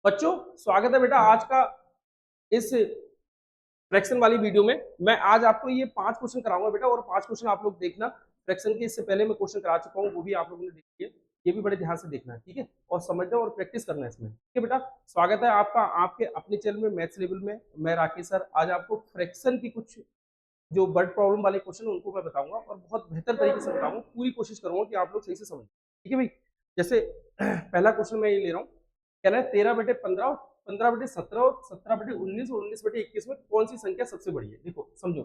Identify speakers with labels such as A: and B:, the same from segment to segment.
A: बच्चों स्वागत है बेटा आज का इस फ्रैक्शन वाली वीडियो में। मैं आज आपको ये 5 क्वेश्चन कराऊंगा बेटा, और 5 क्वेश्चन आप लोग देखना। फ्रैक्शन के इससे पहले मैं क्वेश्चन करा चुका हूँ, वो भी आप लोगों ने देखी है। ये भी बड़े ध्यान से देखना है, ठीक है, और समझना और प्रैक्टिस करना है इसमें। ठीक है बेटा, स्वागत है आपका आपके अपने चैनल में मैथ्स लेवल में। मैं राकेश सर आज आपको फ्रैक्शन की कुछ जो वर्ड प्रॉब्लम वाले क्वेश्चन उनको मैं बताऊंगा, और बहुत बेहतर तरीके से बताऊंगा। पूरी कोशिश करूंगा कि आप लोग सही से समझें। ठीक है भाई, जैसे पहला क्वेश्चन मैं ये ले रहा हूँ। कहना है 13/15, 15/17 और 17/19 और 19/21 में कौन सी संख्या सबसे बड़ी है। देखो समझो,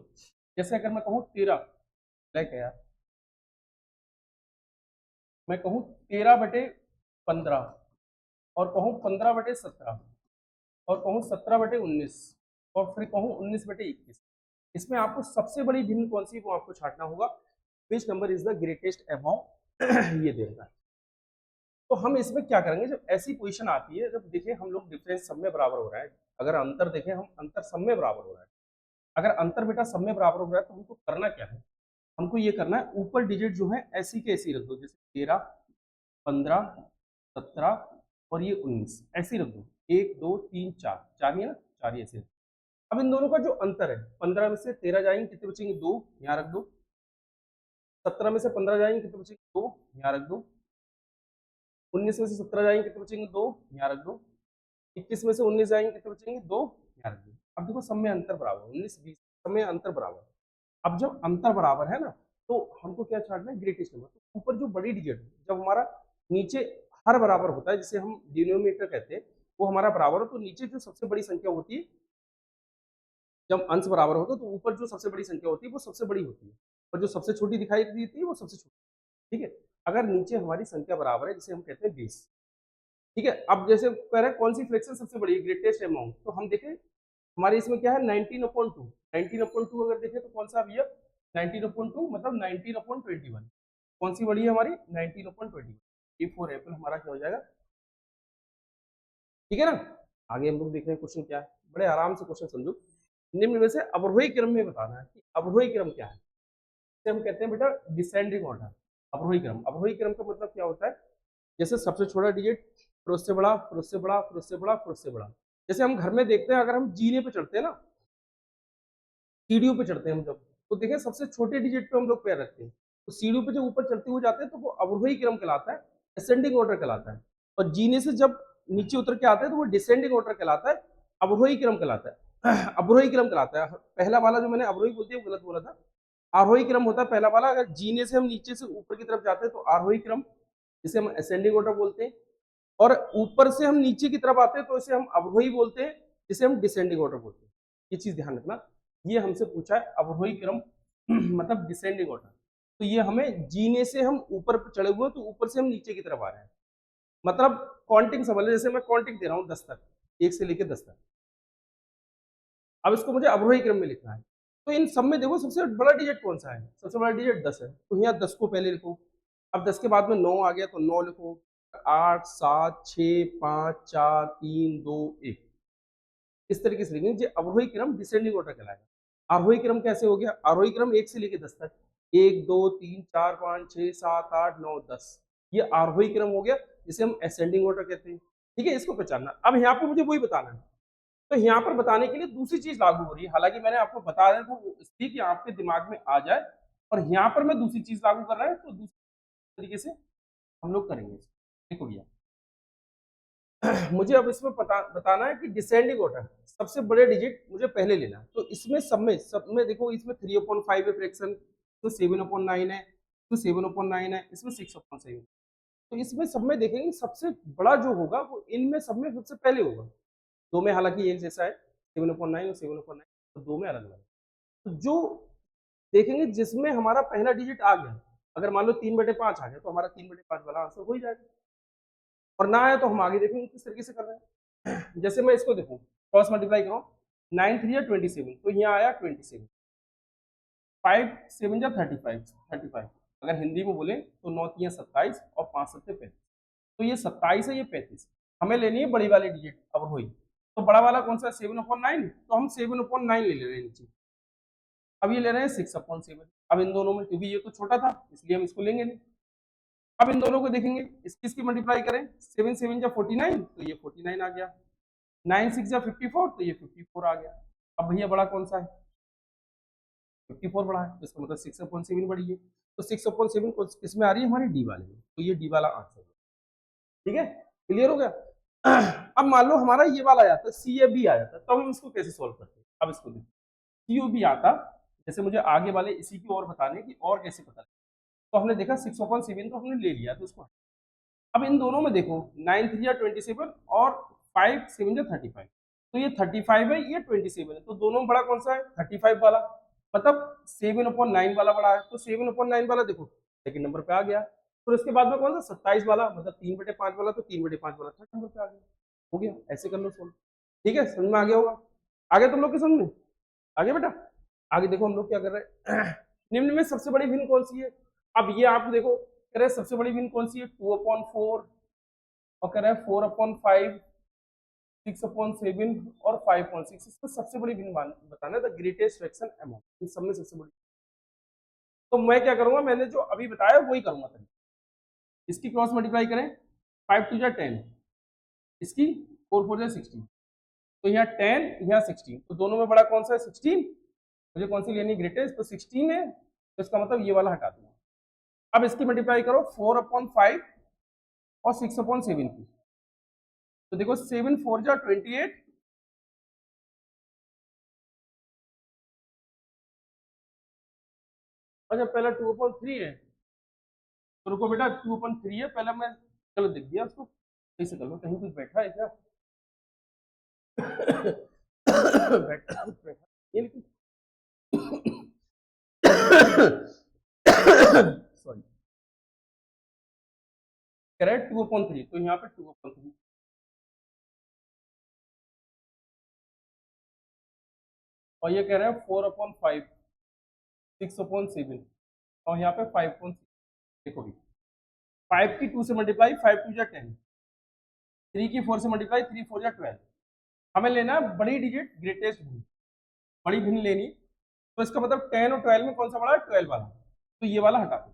A: जैसे अगर मैं कहूँ 13, यार मैं कहूँ 13/15 और कहूँ 15/17 और कहूँ 17/19 और फिर कहूँ 19/21, इसमें आपको सबसे बड़ी भिन्न कौन सी वो आपको छांटना होगा। Which number is the greatest amount ये देगा। तो हम इसमें क्या करेंगे, जब ऐसी पोजीशन आती है, जब देखें हम लोग डिफरेंस सब में बराबर हो रहा है, अगर अंतर देखें हम अंतर सब में बराबर हो रहा है, अगर अंतर बेटा सब में बराबर हो रहा है तो हमको करना क्या है, हमको ये करना है ऊपर डिजिट जो है ऐसी के ऐसी रख दो। जैसे 13, 15, 17 और ये 19 ऐसी रख दो। 1 2 3 4, 4 ही है ना, 4 ही ऐसे। अब इन दोनों का जो अंतर है, 15 में से 13 जाएंगे कितने बचेंगे, 2, यहाँ रख दो। 17 में से 15 जाएंगे कितने बचेंगे, 2, यहाँ रख दो। 19 में से 17 जाएंगे कितने बचेंगे, 2, यहाँ रख दो। 21 में से 19 जाएंगे कितने बचेंगे, 2, यहाँ रख दो। अब देखो सब में अंतर बराबर, 19 20 सब में अंतर बराबर। अब जब अंतर बराबर है ना, तो हमको क्या छांटना है, ग्रेटेस्ट नंबर। तो ऊपर जो बड़ी डिजिट जब हमारा नीचे हर बराबर होता है, जिसे हम डिनोमिनेटर कहते हैं, वो हमारा बराबर हो, तो नीचे जो सबसे बड़ी संख्या होती है, जब अंश बराबर होता है तो ऊपर जो सबसे बड़ी संख्या होती है वो सबसे बड़ी होती है, और जो सबसे छोटी दिखाई देती है वो सबसे छोटी। ठीक है, अगर नीचे हमारी संख्या बराबर है, जिसे हम कहते हैं बेस। ठीक है, अब जैसे कह रहे हैं कौन सी फ्रैक्शन सबसे बड़ी है, ग्रेटेस्ट अमाउंट, तो हम देखें हमारे इसमें क्या है, 19/2। 19/2 अगर देखें तो कौन सा भैया, 19/2 मतलब 19/21। कौन सी बड़ी है हमारी, 19/21। ए फॉर एप्पल हमारा क्या हो जाएगा। ठीक है ना, आगे हम लोग देख रहे हैं क्वेश्चन क्या है, बड़े आराम से क्वेश्चन समझो। निम्न में से अवरोही क्रम में बताना है कि अवरोही क्रम क्या है। इसे हम कहते हैं बेटा डिसेंडिंग ऑर्डर। अवरोही क्रम, अवरोही क्रम का मतलब क्या होता है, जैसे सबसे छोटा डिजिट, फिर उससे बड़ा, फिर उससे बड़ा, फिर उससे बड़ा, फिर उससे बड़ा। जैसे हम घर में देखते हैं, अगर हम जीने पे चढ़ते हैं ना, सीढ़ियों पे चढ़ते हैं हम, जब तो देखें सबसे छोटे डिजिट पे हम लोग पैर रखते हैं, तो सीढ़ियों पे जब ऊपर चढ़ते हुए जाते हैं तो वो अवरोही क्रम कहलाता है, असेंडिंग ऑर्डर कहलाता है। और जीने से जब नीचे उतर के आते हैं तो वो डिसेंडिंग ऑर्डर कहलाता है, अवरोही क्रम कहलाता है। अवरोही क्रम कहलाता है। पहला वाला जो मैंने अवरोही बोलती है गलत बोला था, आरोही क्रम होता है पहला वाला। अगर जीने से हम नीचे से ऊपर की तरफ जाते हैं तो आरोही क्रम, जिसे हम असेंडिंग ऑर्डर बोलते हैं। और ऊपर से हम नीचे की तरफ आते हैं तो इसे हम अवरोही बोलते हैं, जिसे हम डिसेंडिंग ऑर्डर बोलते हैं। ये चीज ध्यान रखना, ये हमसे पूछा है अवरोही क्रम मतलब डिसेंडिंग ऑर्डर। तो ये हमें जीने से हम ऊपर चढ़े हुए तो ऊपर से हम नीचे की तरफ आ रहे हैं, मतलब काउंटिंग समझ लो। जैसे मैं काउंटिंग दे रहा हूँ 10 तक, 1 से लेकर 10 तक। अब इसको मुझे अवरोही क्रम में लिखना है, तो इन सब में देखो सबसे बड़ा डिजिट कौन सा है, सबसे बड़ा डिजिट 10 है, तो यहाँ 10 को पहले लिखो। अब 10 के बाद में 9 आ गया तो 9 लिखो। 8 7 6 5 4 3 2 1, इस तरीके से लिखेंगे। अवरोही क्रम डिसेंडिंग ऑर्डर कहलाएगा। आरोही क्रम कैसे हो गया, आरोही क्रम 1 से लेकर 10 तक, 1 2 3 4 5 6 7 8 9 10, ये आरोही क्रम हो गया, जिसे हम असेंडिंग ऑर्डर कहते हैं। ठीक है, इसको पहचानना। अब यहाँ पे मुझे वही बताना है, तो यहाँ पर बताने के लिए दूसरी चीज लागू हो रही है, हालांकि मैंने आपको बता दिया था इसलिए कि आपके दिमाग में आ जाए, और यहाँ पर मैं दूसरी चीज लागू कर रहा है, तो दूसरी तरीके से हम लोग करेंगे। देखो भैया मुझे अब इसमें बताना है कि डिसेंडिंग ऑर्डर सबसे बड़े डिजिट मुझे पहले लेना है। तो इसमें सब में देखो, इसमें 3/5 है फ्रैक्शन, तो 7/9 है, तो 7/9 है, इसमें 6/7। तो इसमें सब में देखेंगे सबसे बड़ा जो होगा वो इनमें सब में सबसे पहले होगा। दो में हालांकि एक जैसा है, 7/9 और 7/9, तो दो में अलग अलग। तो जो देखेंगे जिसमें हमारा पहला डिजिट आ गया, अगर मान लो 3/5 आ गया, तो हमारा 3/5 वाला आंसर हो ही जाएगा। और ना आया तो हम आगे देखेंगे किस तरीके से कर रहे हैं। जैसे मैं इसको देखूँ, क्रॉस मल्टीप्लाई करो, 9 3 27, तो यहाँ आया 27, 5 7 35, 35। अगर हिंदी में बोले तो 9 3 27 और 5 7 35, तो ये 27 है, ये 35। हमें लेनी है बड़ी वाली डिजिट अब हुई, तो बड़ा वाला कौन सा है, 7/9, तो हम 7/9 ले रहे हैं नीचे। अब ये ले रहे हैं 6/7। अब इन दोनों में, क्योंकि ये तो छोटा था इसलिए हम इसको लेंगे नहीं। अब इन दोनों को देखेंगे, इसकी मल्टीप्लाई करें, 7 7 49, तो ये 49 आ गया। 9 6 या 54, तो ये 54 आ गया। अब भैया बड़ा कौन सा है? 54 बड़ा है, तो इसका मतलब 6/7 बड़ी है। तो 6/7 किसमें आ रही है? हमारी डी वाले में। तो ये डी वाला आंसर है। ठीक है, क्लियर हो गया? अब मान लो हमारा ये वाला आ जाता, सी ए बी आ जाता, तो हम इसको कैसे सॉल्व करते हैं? अब इसको देखो, सी ओ बी आता, जैसे मुझे आगे वाले इसी की और बताने की और कैसे पता लगे। तो हमने देखा 6/7 तो हमने ले लिया, तो उसको अब इन दोनों में देखो 9 3 या 27 और 5 7 या 35, तो ये 35 है, ये 27 है, तो दोनों में बड़ा कौन सा है? 35 वाला। मतलब 7/9 वाला बड़ा है, तो 7/9 वाला देखो सेकंड नंबर पे आ गया। फिर उसके बाद में कौन सा? 27 वाला, मतलब 3/5 वाला, तो 3/5 वाला थर्ड नंबर पे आ गया। हो गया, ऐसे कर लो सोल्व। ठीक है, समझ में आ गया होगा? आगे तुम लोग के समझ में आगे बेटा? आगे देखो हम लोग क्या कर रहे हैं। निम्न में सबसे बड़ी भिन्न कौन सी है? अब ये आप देखो, कह रहे हैं सबसे बड़ी भिन्न कौन सी है? 2/4 और कह रहा है 4/5, 6/7 और 5/6। इसमें सबसे बड़ी भिन्न बताना है, द ग्रेटेस्ट फ्रैक्शन अमंग, इन सब में सबसे बड़ी। तो मैं क्या करूंगा, मैंने जो अभी बताया वही करूंगा। तभी इसकी क्रॉस मल्टीप्लाई करें, 5 2 जा 10, इसकी 4 4 जा 16, तो यहाँ 10 यहाँ 16, तो दोनों में बड़ा कौन सा है? 16। मुझे कौन सी लेनी? ग्रेटेस्ट, तो 16 है, तो इसका मतलब ये वाला हटा दूंगा। अब इसकी मल्टीप्लाई करो 4/5 और 6/7 की, तो देखो 7 4 जा 28, अच्छा पहला 2/3 है, तो रुको बेटा 2/3 है, पहले मैं गलत लिख दिया उसको, कैसे कर लो, कहीं कुछ बैठा है क्या? बैठा बैठा ये लिखी। सॉरी, करेक्ट 2/3, तो यहाँ पे 2/3, और ये कह रहे हैं 4/5, 6/7, और यहाँ पे 5/6। देखो भी 5 की 2 से मल्टीप्लाई, 5 2 जा 10, 3 की 4 से मल्टीप्लाई, 3 4 जा 12। हमें लेना है बड़ी डिजिट, ग्रेटेस्ट भिन्न, बड़ी भिन्न लेनी। तो इसका मतलब 10 और 12 में कौन सा बड़ा है? 12 वाला, तो ये वाला हटा दो।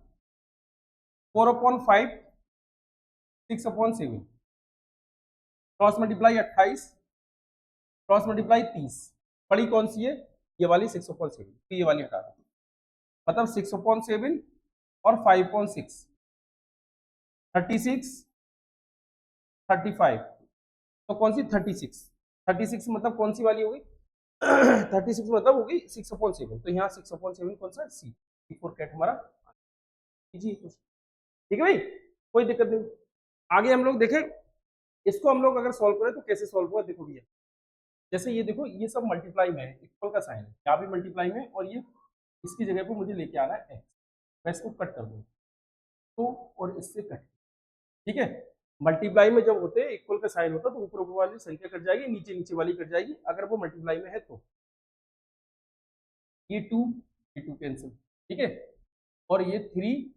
A: 4/5, 6/7, क्रॉस मल्टीप्लाई 28, क्रॉस मल्टीप्लाई 30, बड़ी कौन सी है? ये वाली 6/7, तो ये वाली हटा दो। मतलब 6/7 और 5/6, 36, 35, तो कौन सी? 36, 36 मतलब कौन सी वाली होगी? 36 मतलब होगी 6/7, तो यहाँ 6/7 कौन सा? सी, C4 कैट हमारा। कीजिए कुछ, ठीक है भाई, कोई दिक्कत नहीं। आगे हम लोग देखें, इसको हम लोग अगर सॉल्व करें तो कैसे सॉल्व हुआ, देखो भैया। जैसे ये देखो, ये सब मल्टीप्लाई में है, इक्वल का साइन है, यहाँ भी मल्टीप्लाई में, और ये इसकी जगह पे मुझे लेके आना है एक्स, मैं इसको कट कर दूँ तो, और इससे कट, ठीक है। मल्टीप्लाई में जब होते हैं इक्वल का साइन होता है, तो ऊपर ऊपर वाली संख्या कट जाएगी, नीचे नीचे वाली कट जाएगी, अगर वो मल्टीप्लाई में है तो। ये 2 कैंसिल, ठीक है, और ये 3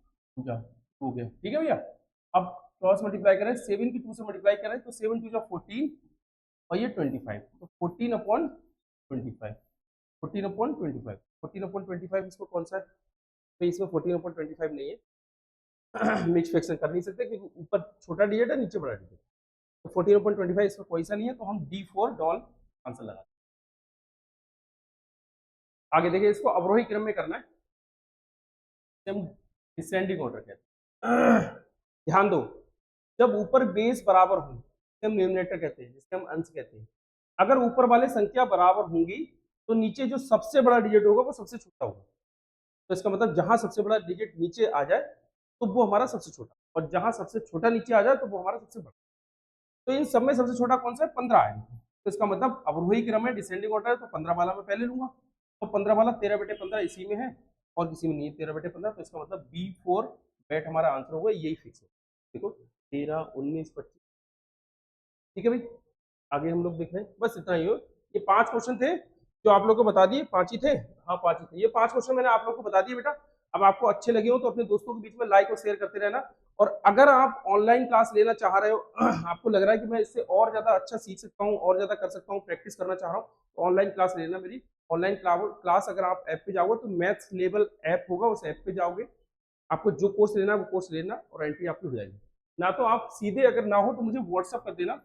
A: हो गया, ठीक है भैया। अब क्रॉस मल्टीप्लाई करें, 7 की 2 से मल्टीप्लाई करें, तो 7 2 14, और ये 25, तो 14/25, 14/25, 14/25 इसको कौन सा है? तो इसमें 14/25 नहीं है। मिक्स फ्रैक्शन कर नहीं सकते क्योंकि ऊपर छोटा डिजिट है, नीचे बड़ा डिजिट, तो 14/25 इसमें कोई सा नहीं है, तो हम D4 डॉल आंसर लगा। आगे देखिए, इसको अवरोही क्रम में करना है, हम डिसेंडिंग ऑर्डर कहते हैं। ध्यान दो, जब ऊपर बेस बराबर हो, हम न्यूमरेटर कहते हैं, जिससे हम अंश कहते हैं। अगर ऊपर वाले संख्या बराबर होंगी, तो नीचे जो सबसे बड़ा डिजिट होगा वो सबसे छोटा होगा। तो इसका मतलब जहां सबसे बड़ा डिजिट नीचे आ जाए तो वो हमारा सबसे छोटा, और जहां सबसे छोटा नीचे आ जाए तो वो हमारा सबसे बड़ा। तो इन सब में सबसे छोटा कौन सा है? 15 है, तो इसका मतलब अवरोही क्रम है, डिसेंडिंग ऑर्डर है, तो 15 वाला मैं पहले लूंगा। तो 15 वाला 13/15 इसी में है, और किसी में नहीं है 13/15, तो इसका मतलब B4 बैट हमारा आंसर होगा, यही फिक्स है। देखो 13 19 25, ठीक है भाई। आगे हम लोग देख रहे हैं, बस इतना ही हो। ये 5 क्वेश्चन थे जो आप लोग को बता दिए, 5 ही थे, हाँ 5 ही थे। ये 5 क्वेश्चन मैंने आप लोग को बता दिए बेटा। अब आपको अच्छे लगे हो तो अपने दोस्तों के बीच में लाइक और शेयर करते रहना। और अगर आप ऑनलाइन क्लास लेना चाह रहे हो, आपको लग रहा है कि मैं इससे और ज्यादा अच्छा सीख सकता हूँ, और ज्यादा कर सकता हूँ, प्रैक्टिस करना चाह रहा हूँ, तो ऑनलाइन क्लास लेना मेरी। ऑनलाइन क्लास अगर आप ऐप पे जाओगे तो मैथ्स लेवल ऐप होगा, उस ऐप पे जाओगे, आपको जो कोर्स लेना है वो कोर्स लेना, और एंट्री आपकी हो जाएगी। ना तो आप सीधे अगर ना हो तो मुझे व्हाट्सअप कर देना,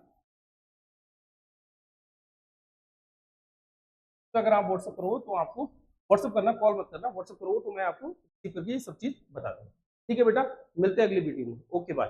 A: तो अगर आप व्हाट्सअप करो तो आपको व्हाट्सअप करना, कॉल मत करना, व्हाट्सअप करो तो मैं आपको करके ये सब चीज बता दूंगा। ठीक है बेटा, मिलते हैं अगली वीडियो में। Okay bye.